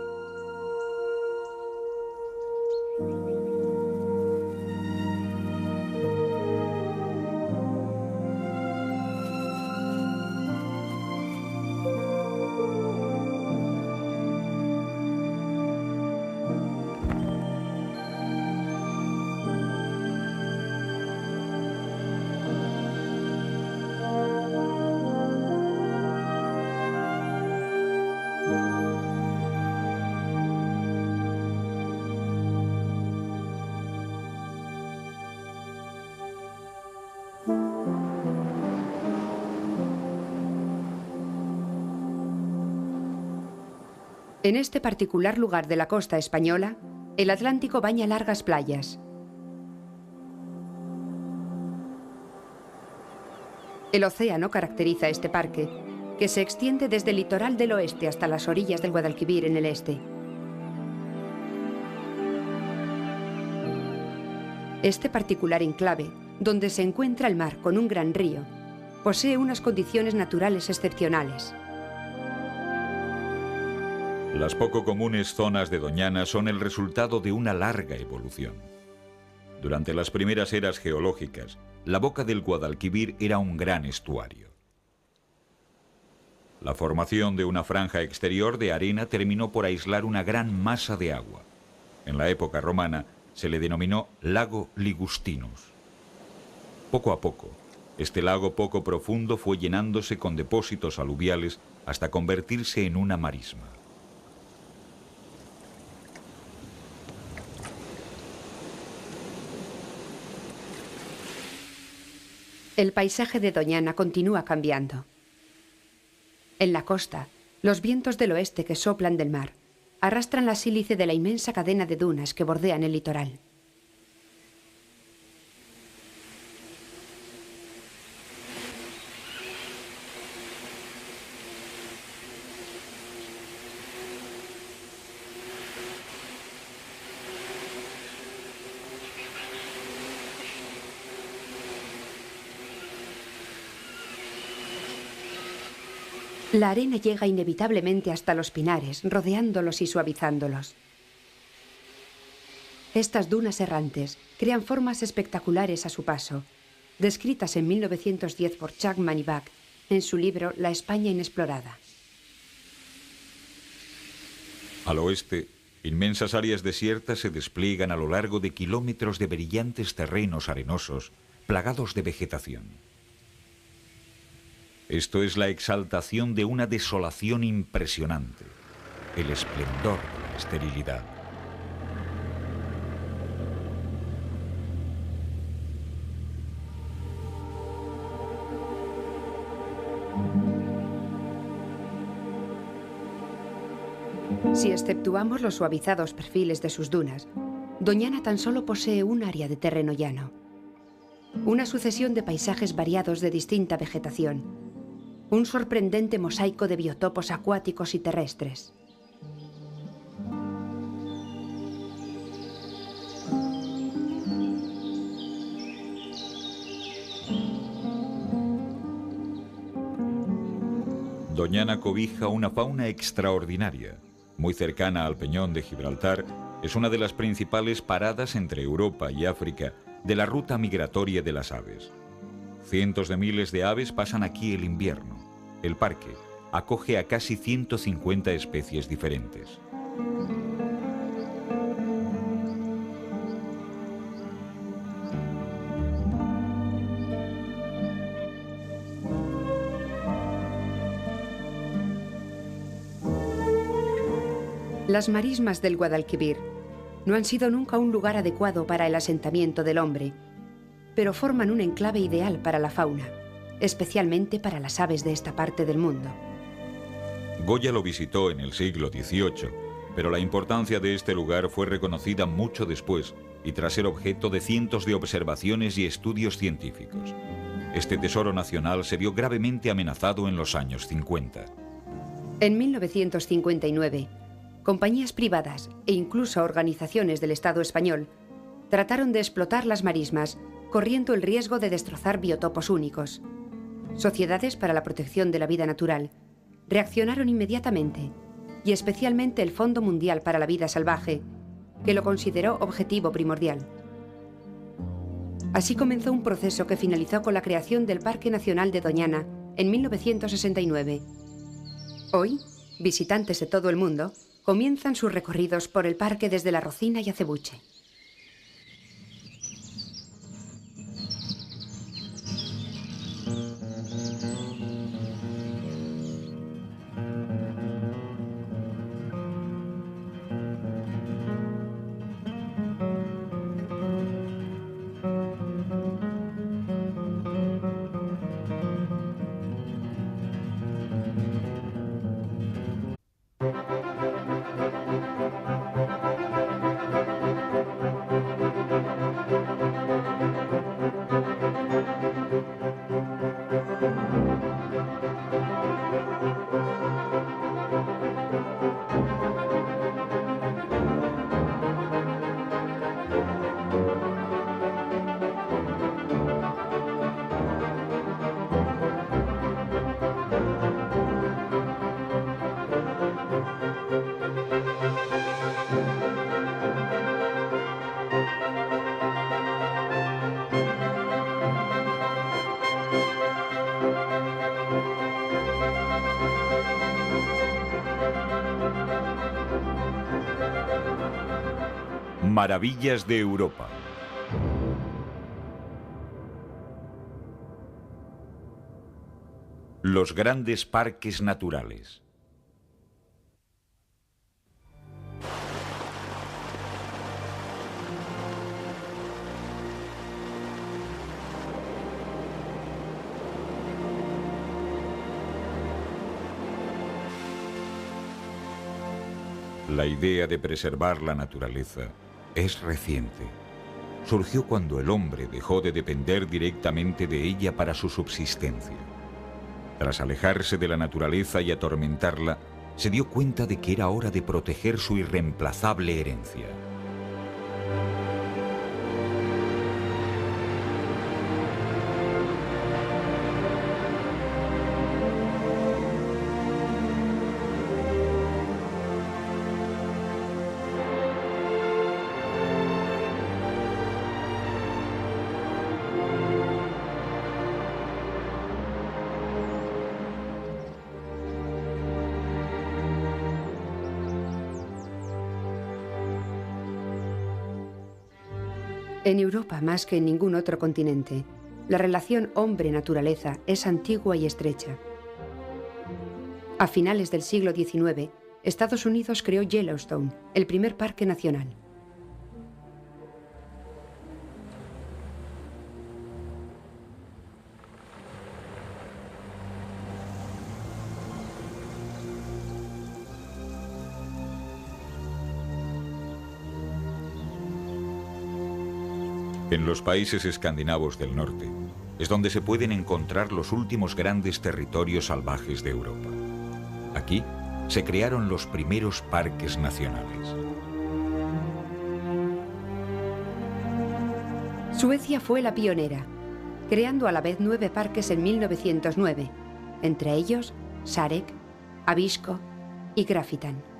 En este particular lugar de la costa española, el Atlántico baña largas playas. El océano caracteriza este parque, que se extiende desde el litoral del oeste hasta las orillas del Guadalquivir en el este. Este particular enclave, donde se encuentra el mar con un gran río, posee unas condiciones naturales excepcionales. Las poco comunes zonas de Doñana son el resultado de una larga evolución. Durante las primeras eras geológicas, la boca del Guadalquivir era un gran estuario. La formación de una franja exterior de arena terminó por aislar una gran masa de agua. En la época romana se le denominó Lago Ligustinus. Poco a poco, este lago poco profundo fue llenándose con depósitos aluviales hasta convertirse en una marisma. El paisaje de Doñana continúa cambiando. En la costa, los vientos del oeste que soplan del mar arrastran la sílice de la inmensa cadena de dunas que bordean el litoral. La arena llega inevitablemente hasta los pinares, rodeándolos y suavizándolos. Estas dunas errantes crean formas espectaculares a su paso, descritas en 1910 por Chapman y Bach en su libro La España inexplorada. Al oeste, inmensas áreas desiertas se despliegan a lo largo de kilómetros de brillantes terrenos arenosos, plagados de vegetación. Esto es la exaltación de una desolación impresionante, el esplendor de la esterilidad. Si exceptuamos los suavizados perfiles de sus dunas, Doñana tan solo posee un área de terreno llano. Una sucesión de paisajes variados de distinta vegetación. Un sorprendente mosaico de biotopos acuáticos y terrestres. Doñana cobija una fauna extraordinaria. Muy cercana al Peñón de Gibraltar, es una de las principales paradas entre Europa y África de la ruta migratoria de las aves. Cientos de miles de aves pasan aquí el invierno. El parque acoge a casi 150 especies diferentes. Las marismas del Guadalquivir no han sido nunca un lugar adecuado para el asentamiento del hombre, pero forman un enclave ideal para la fauna, especialmente para las aves de esta parte del mundo. Goya lo visitó en el siglo XVIII, pero la importancia de este lugar fue reconocida mucho después y tras ser objeto de cientos de observaciones y estudios científicos. Este tesoro nacional se vio gravemente amenazado en los años 50. En 1959, compañías privadas e incluso organizaciones del Estado español trataron de explotar las marismas, corriendo el riesgo de destrozar biotopos únicos. Sociedades para la protección de la vida natural reaccionaron inmediatamente, y especialmente el Fondo Mundial para la Vida Salvaje, que lo consideró objetivo primordial. Así comenzó un proceso que finalizó con la creación del Parque Nacional de Doñana en 1969. Hoy, visitantes de todo el mundo comienzan sus recorridos por el parque desde La Rocina y Acebuche. Maravillas de Europa. Los grandes parques naturales. La idea de preservar la naturaleza es reciente. Surgió cuando el hombre dejó de depender directamente de ella para su subsistencia. Tras alejarse de la naturaleza y atormentarla, se dio cuenta de que era hora de proteger su irreemplazable herencia. En Europa, más que en ningún otro continente, la relación hombre-naturaleza es antigua y estrecha. A finales del siglo XIX, Estados Unidos creó Yellowstone, el primer parque nacional. En los países escandinavos del norte es donde se pueden encontrar los últimos grandes territorios salvajes de Europa. Aquí se crearon los primeros parques nacionales. Suecia fue la pionera, creando a la vez 9 parques en 1909, entre ellos Sarek, Abisko y Grafitan.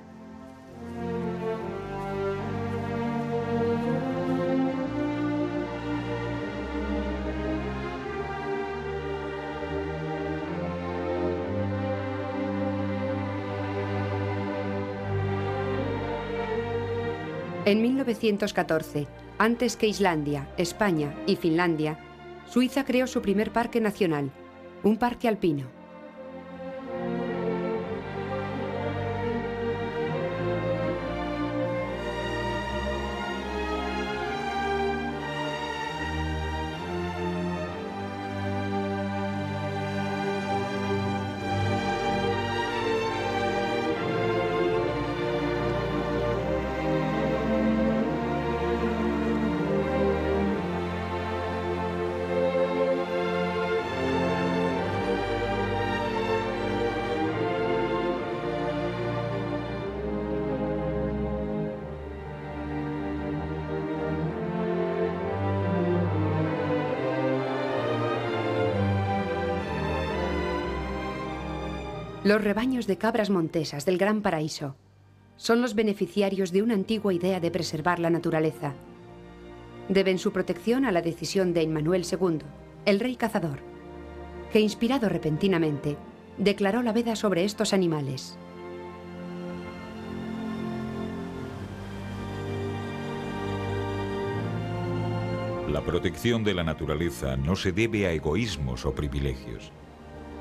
En 1914, antes que Islandia, España y Finlandia, Suiza creó su primer parque nacional, un parque alpino. Los rebaños de cabras montesas del Gran Paraíso son los beneficiarios de una antigua idea de preservar la naturaleza. Deben su protección a la decisión de Emmanuel II, el rey cazador, que, inspirado repentinamente, declaró la veda sobre estos animales. La protección de la naturaleza no se debe a egoísmos o privilegios.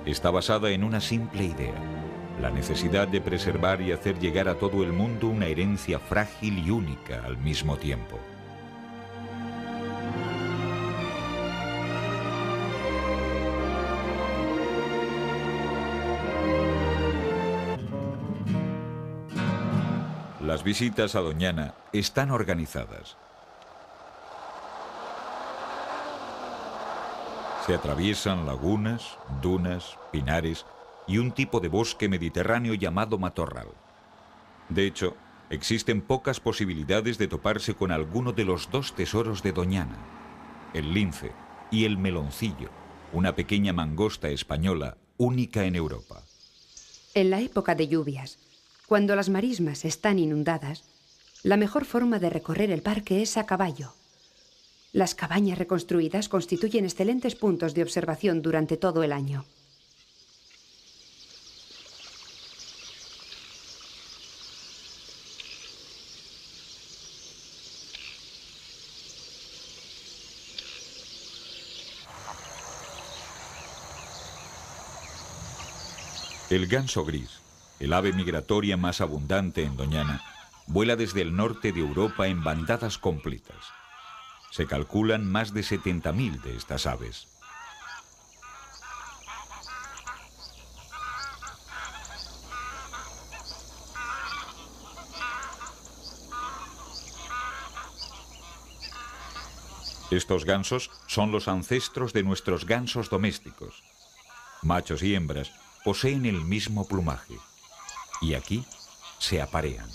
Está basada en una simple idea: la necesidad de preservar y hacer llegar a todo el mundo una herencia frágil y única al mismo tiempo. Las visitas a Doñana están organizadas. Se atraviesan lagunas, dunas, pinares y un tipo de bosque mediterráneo llamado matorral. De hecho, existen pocas posibilidades de toparse con alguno de los 2 tesoros de Doñana: el lince y el meloncillo, una pequeña mangosta española única en Europa. En la época de lluvias, cuando las marismas están inundadas, la mejor forma de recorrer el parque es a caballo. Las cabañas reconstruidas constituyen excelentes puntos de observación durante todo el año. El ganso gris, el ave migratoria más abundante en Doñana, vuela desde el norte de Europa en bandadas completas. Se calculan más de 70.000 de estas aves. Estos gansos son los ancestros de nuestros gansos domésticos. Machos y hembras poseen el mismo plumaje y aquí se aparean.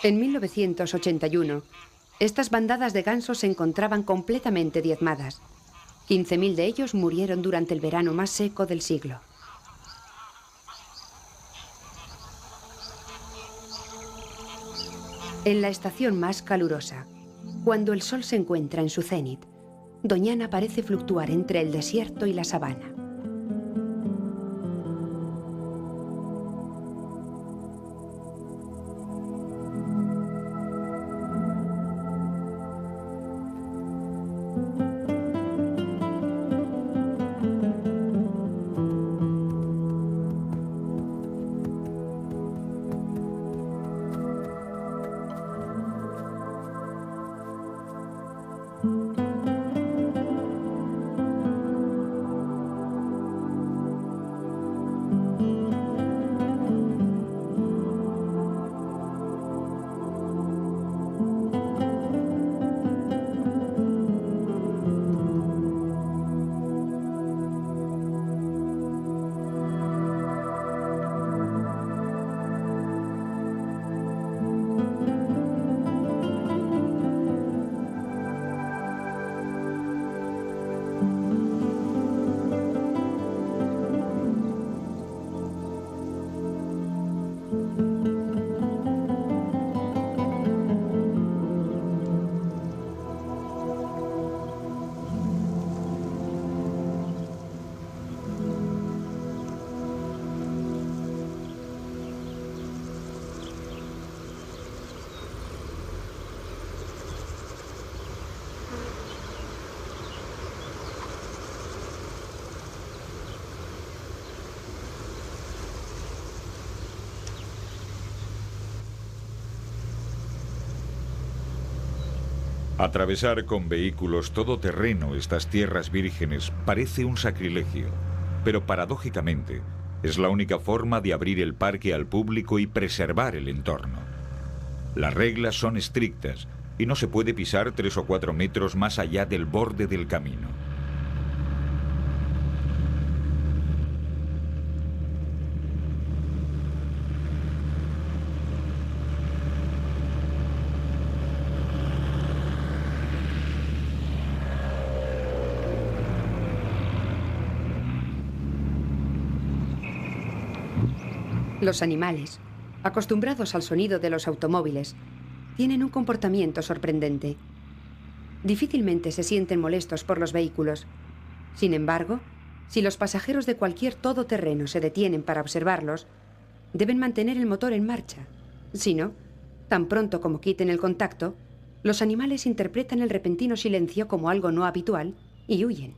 En 1981, estas bandadas de gansos se encontraban completamente diezmadas. 15.000 de ellos murieron durante el verano más seco del siglo. En la estación más calurosa, cuando el sol se encuentra en su cenit, Doñana parece fluctuar entre el desierto y la sabana. Atravesar con vehículos todoterreno estas tierras vírgenes parece un sacrilegio, pero paradójicamente es la única forma de abrir el parque al público y preservar el entorno. Las reglas son estrictas y no se puede pisar 3 o 4 metros más allá del borde del camino. Los animales, acostumbrados al sonido de los automóviles, tienen un comportamiento sorprendente. Difícilmente se sienten molestos por los vehículos. Sin embargo, si los pasajeros de cualquier todoterreno se detienen para observarlos, deben mantener el motor en marcha. Si no, tan pronto como quiten el contacto, los animales interpretan el repentino silencio como algo no habitual y huyen.